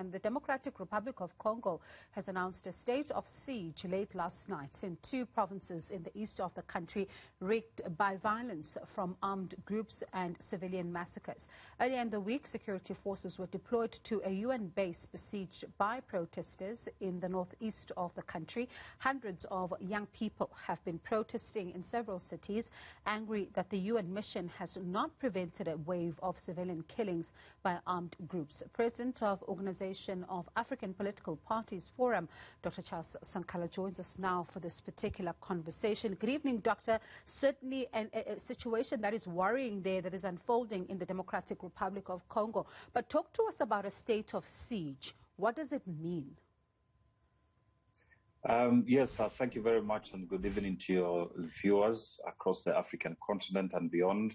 one. The Democratic Republic of Congo has announced a state of siege late last night in two provinces in the east of the country, wrecked by violence from armed groups and civilian massacres. Earlier in the week, security forces were deployed to a UN base besieged by protesters in the northeast of the country. Hundreds of young people have been protesting in several cities, angry that the UN mission has not prevented a wave of civilian killings by armed groups. President of Organization of African Political Parties Forum, Dr. Charles Sankala, joins us now for this particular conversation. Good evening, Doctor. Certainly a situation that is worrying there, that is unfolding in the Democratic Republic of Congo. But talk to us about a state of siege. What does it mean? Yes, thank you very much, and good evening to your viewers across the African continent and beyond.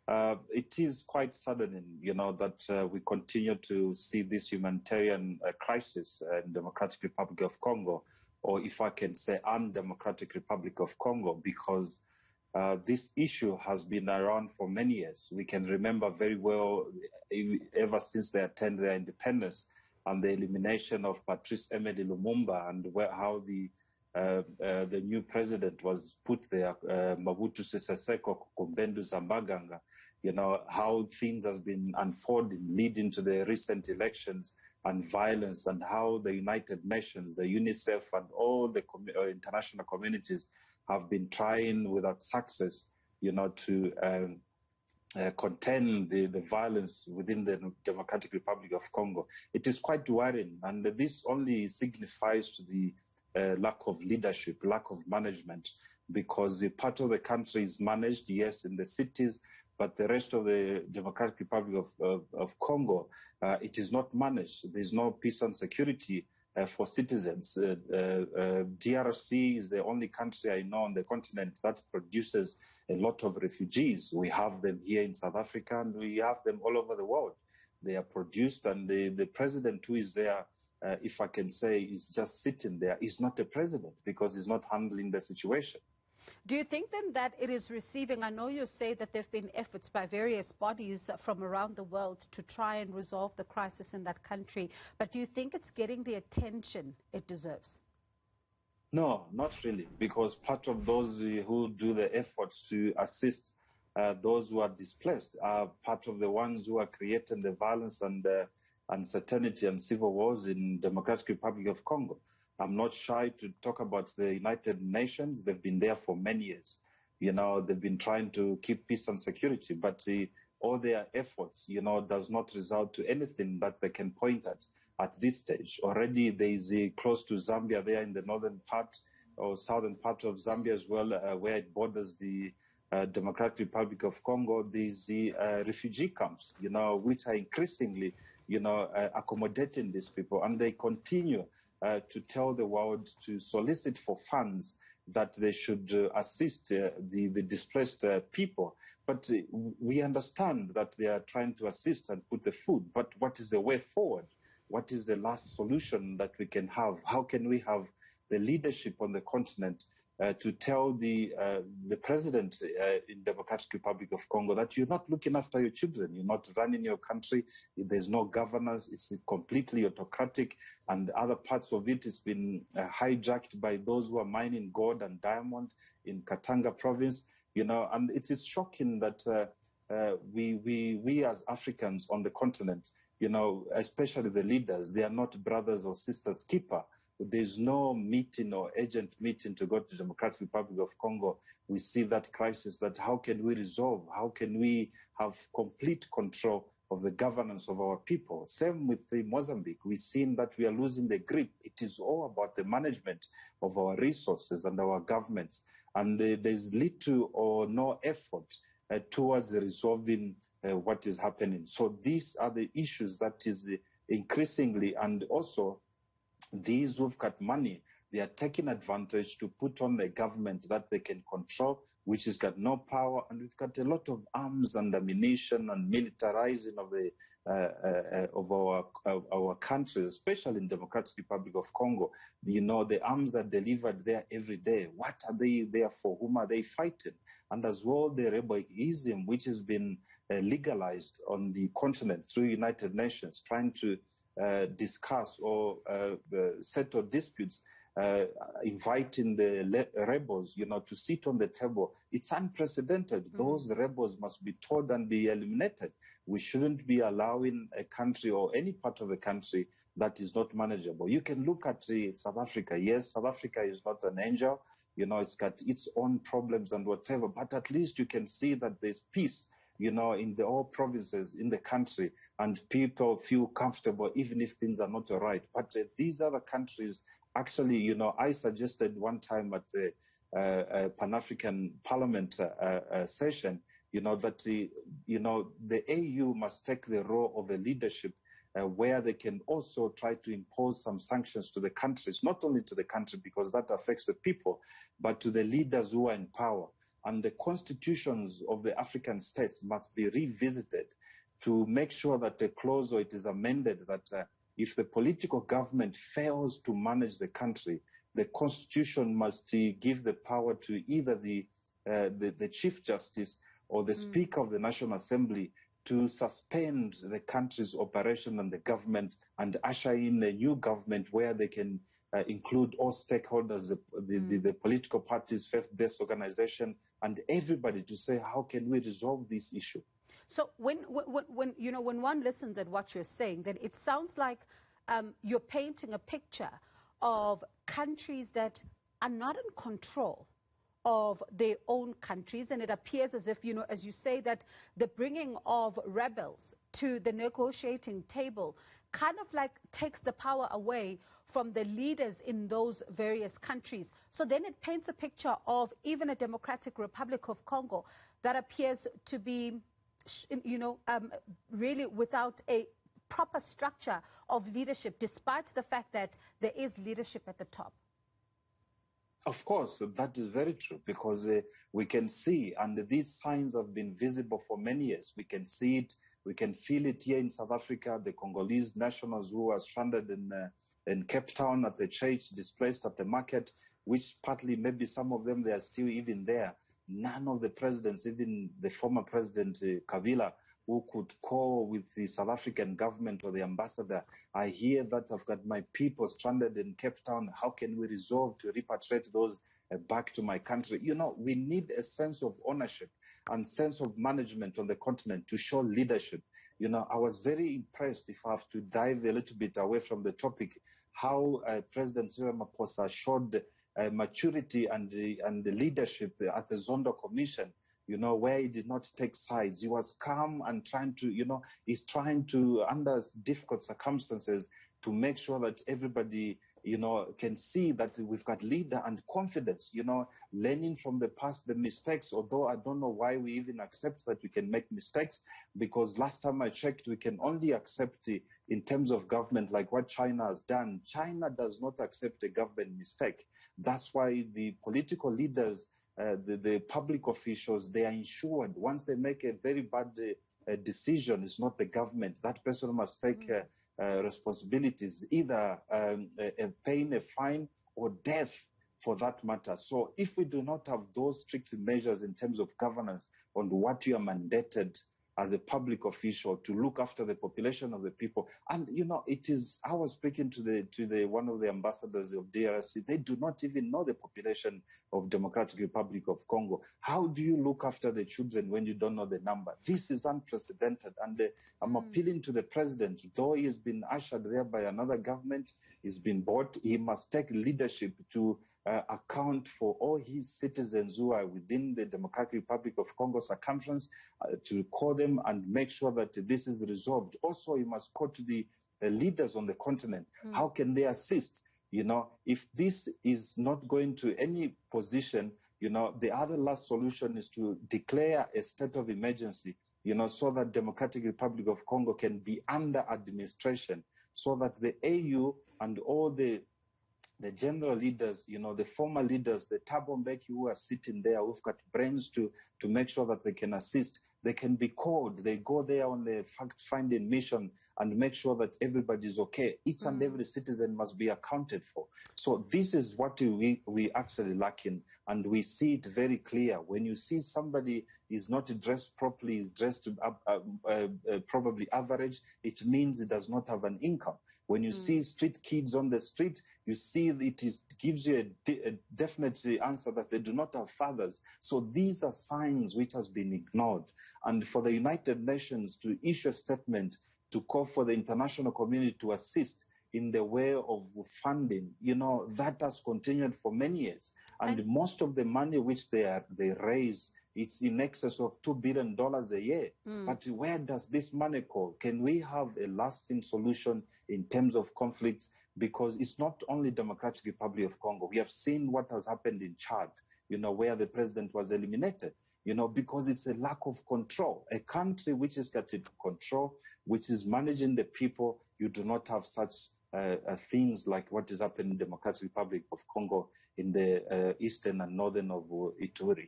It is quite saddening, that we continue to see this humanitarian crisis in the Democratic Republic of Congo, or if I can say undemocratic Republic of Congo, because this issue has been around for many years. We can remember very well, ever since they attained their independence, and the elimination of Patrice Emery Lumumba, and how the new president was put there, Mobutu Sese Seko Kukumbendu Zambaganga, how things has been unfolding, leading to the recent elections and violence, and how the United Nations, the UNICEF, and all the international communities have been trying without success, to contain the violence within the Democratic Republic of Congo. It is quite worrying, and this only signifies to the lack of leadership, lack of management, because the part of the country is managed, yes, in the cities, but the rest of the Democratic Republic of Congo, it is not managed. There is no peace and security for citizens. DRC is the only country I know on the continent that produces a lot of refugees. We have them here in South Africa, and we have them all over the world. They are produced, and the president who is there, if I can say, is just sitting there. He's not a president because he's not handling the situation. Do you think then that it is receiving, I know you say that there have been efforts by various bodies from around the world to try and resolve the crisis in that country, but do you think it's getting the attention it deserves? No, not really, because part of those who do the efforts to assist those who are displaced are part of the ones who are creating the violence and uncertainty and civil wars in Democratic Republic of Congo. I'm not shy to talk about the United Nations. They've been there for many years. They've been trying to keep peace and security, but all their efforts, does not result to anything that they can point at this stage. Already there is close to Zambia there in the northern part or southern part of Zambia as well, where it borders the Democratic Republic of Congo. There's refugee camps, which are increasingly, accommodating these people, and they continue to tell the world to solicit for funds that they should assist the displaced people. But we understand that they are trying to assist and put the food. But what is the way forward? What is the last solution that we can have? How can we have the leadership on the continent to tell the president in Democratic Republic of Congo that you're not looking after your children, you're not running your country, there's no governance, it's completely autocratic, and other parts of it has been hijacked by those who are mining gold and diamond in Katanga province, and it is shocking that we as Africans on the continent, especially the leaders, they are not brothers or sisters keeper. There's no meeting or urgent meeting to go to the Democratic Republic of Congo. We see that crisis, that how can we resolve? How can we have complete control of the governance of our people? Same with Mozambique. We've seen that we are losing the grip. It is all about the management of our resources and our governments. And there's little or no effort towards resolving what is happening. So these are the issues that is increasingly, and also these who've got money, they are taking advantage to put on a government that they can control, which has got no power, and we've got a lot of arms and ammunition and militarizing of our countries, especially in Democratic Republic of Congo. The arms are delivered there every day. What are they there for? Whom are they fighting? And as well, the rebellism, which has been legalized on the continent through United Nations, trying to discuss or settle disputes, inviting the rebels, to sit on the table. It's unprecedented. Those rebels must be told and be eliminated. We shouldn't be allowing a country or any part of a country that is not manageable. You can look at South Africa. Yes, South Africa is not an angel. It's got its own problems and whatever, but at least you can see that there's peace, in all provinces in the country, and people feel comfortable even if things are not all right. But these other countries, actually, I suggested one time at the Pan-African Parliament session, that the AU must take the role of a leadership where they can also try to impose some sanctions to the countries, not only to the country because that affects the people, but to the leaders who are in power. And the constitutions of the African states must be revisited to make sure that the clause, or it is amended, that if the political government fails to manage the country, the constitution must give the power to either the Chief Justice or the Speaker of the National Assembly to suspend the country's operation and the government and usher in a new government where they can include all stakeholders, the political parties, faith-based organization, and everybody to say, how can we resolve this issue? So when one listens at what you're saying, then it sounds like you're painting a picture of countries that are not in control of their own countries, and it appears as if, as you say, that the bringing of rebels to the negotiating table kind of like takes the power away from the leaders in those various countries. So then it paints a picture of even a Democratic Republic of Congo that appears to be, really without a proper structure of leadership, despite the fact that there is leadership at the top. Of course, that is very true, because we can see, and these signs have been visible for many years. We can see it, we can feel it here in South Africa, the Congolese nationals who are stranded in Cape Town at the church, displaced at the market, which partly, maybe some of them, they are still even there. None of the presidents, even the former president Kabila, who could call with the South African government or the ambassador, I hear that I've got my people stranded in Cape Town. How can we resolve to repatriate those back to my country? We need a sense of ownership and sense of management on the continent to show leadership. I was very impressed, if I have to dive a little bit away from the topic, how President Cyril Ramaphosa showed maturity and the leadership at the Zondo Commission, where he did not take sides. He was calm and he's trying to, under difficult circumstances, to make sure that everybody, can see that we've got leader and confidence, learning from the past, the mistakes, although I don't know why we even accept that we can make mistakes, because last time I checked, we can only accept in terms of government, like what China has done. China does not accept a government mistake. That's why the political leaders, the public officials, they are insured. Once they make a very bad decision, it's not the government. That person must take responsibilities, either paying a fine or death for that matter. So if we do not have those strict measures in terms of governance on what you are mandated as a public official to look after the population of the people. And, it is, I was speaking to one of the ambassadors of DRC. They do not even know the population of Democratic Republic of Congo. How do you look after the children when you don't know the number? This is unprecedented. And I'm appealing to the president, though he has been ushered there by another government, he's been bought, he must take leadership to account for all his citizens who are within the Democratic Republic of Congo circumference, to call them and make sure that this is resolved. Also, he must call to the leaders on the continent. How can they assist? If this is not going to any position, the other last solution is to declare a state of emergency, so that Democratic Republic of Congo can be under administration, so that the AU and all the general leaders, the former leaders, the Thabo Mbeki who are sitting there, who've got brains to make sure that they can assist, they can be called. They go there on the fact-finding mission and make sure that everybody is okay. Each and every citizen must be accounted for. So this is what we actually lacking, and we see it very clear. When you see somebody is not dressed properly, is dressed probably average, it means he does not have an income. When you see street kids on the street, you see gives you a definite answer that they do not have fathers. So these are signs which has been ignored. And for the United Nations to issue a statement to call for the international community to assist in the way of funding, that has continued for many years. And most of the money which they raise, it's in excess of $2 billion a year. But where does this money go? Can we have a lasting solution in terms of conflicts? Because it's not only Democratic Republic of Congo. We have seen what has happened in Chad, where the president was eliminated, because it's a lack of control. A country which is got control, which is managing the people, you do not have such things like what is happening in the Democratic Republic of Congo in the eastern and northern of Ituri.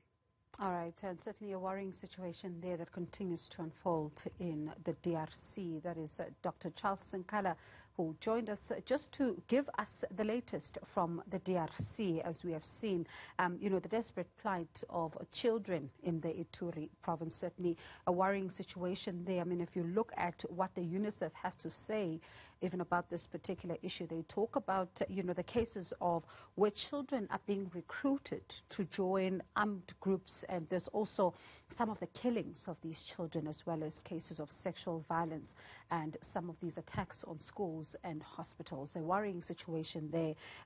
All right, and certainly a worrying situation there that continues to unfold in the DRC. That is Dr. Charles Sankala, who joined us just to give us the latest from the DRC, as we have seen, the desperate plight of children in the Ituri province. Certainly a worrying situation there. I mean, if you look at what the UNICEF has to say, even about this particular issue, they talk about, the cases of where children are being recruited to join armed groups, and there's also some of the killings of these children, as well as cases of sexual violence and some of these attacks on schools and hospitals. A worrying situation there.